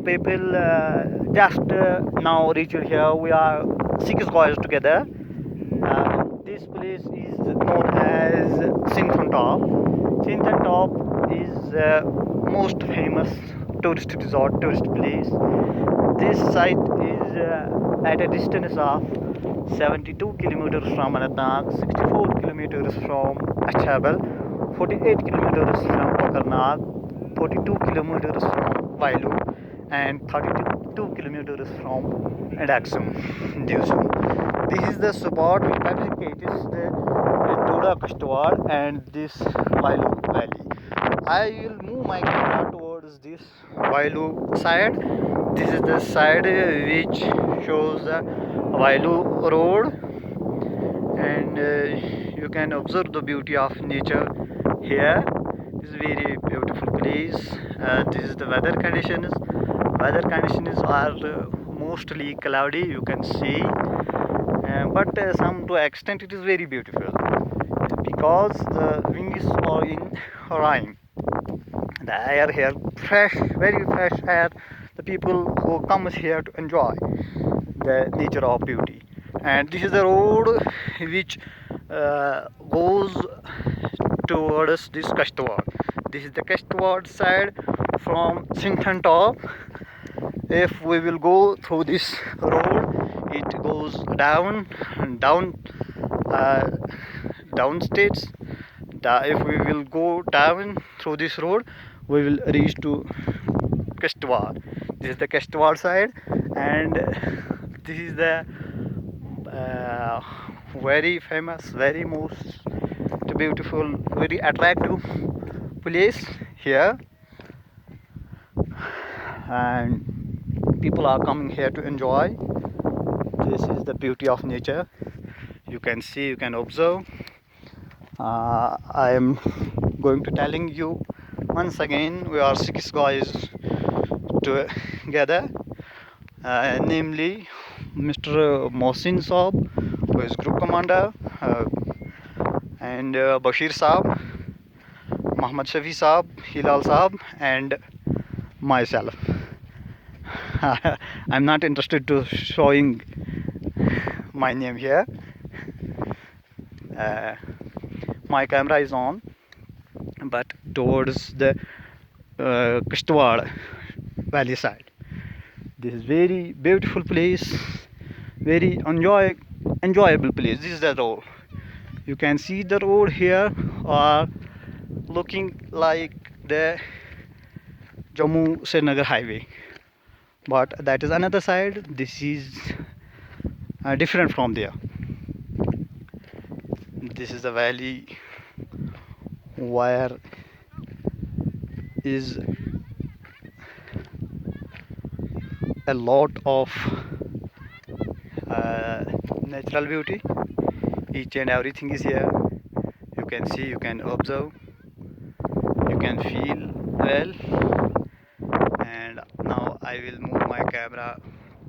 people just now reached here. We are six guys together. This place is known as Sinthan Top. Sinthan Top is most famous tourist resort, tourist place. This site is at a distance of 72 kilometers from Anantnag, 64 kilometers from Achabal, 48 kilometers from Kokernag, 42 kilometers from Vailu, and 32 kilometers from Adaxum. This is the spot which fabricates the Doda Kashtwad and this Vailu valley. I will move my camera towards this Vailu side. This is the side which shows the Vailu road, and you can observe the beauty of nature here. This is very beautiful place. This is the weather conditions. Weather conditions are mostly cloudy, you can see, but some to extent it is very beautiful because the winds are in rain. The air here fresh, very fresh air. The people who comes here to enjoy the nature of beauty. And this is the road which goes towards this Kashtwad. This is the Kashtwad side from Sinthan Top. If we will go through this road, it goes down and down downstates. If we will go down through this road, we will reach to Kashtwad. This is the Kashtwad side, and this is the very famous, very most beautiful, very attractive place here, and people are coming here to enjoy. This is the beauty of nature. You can see, you can observe. I am going to telling you once again, we are six guys together, namely Mr. Mohsin Saab, who is group commander, and Bashir Saab, Muhammad Shafi Saab, Hilal Saab, and myself. I'm not interested to showing my name here. My camera is on, but towards the Kashtwad valley side. This is very beautiful place, very enjoyable place. This is the road. You can see the road here are looking like the Jammu Srinagar highway, but that is another side. This is different from there. This is the valley where is a lot of natural beauty. Each and everything is here. You can see, you can observe, you can feel well. And now I will move my camera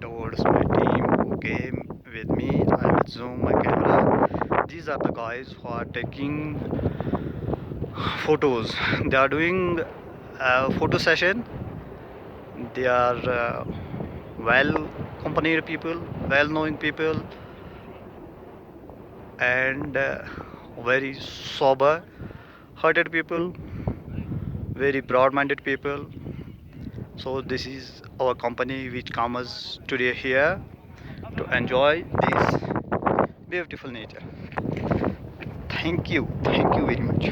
towards my team who came with me. I will zoom my camera. These are the guys who are taking photos. They are doing a photo session. They are well accompanied people, well knowing people, and very sober hearted people, very broad minded people. So this is our company which comes today here to enjoy this beautiful nature. Thank you very much.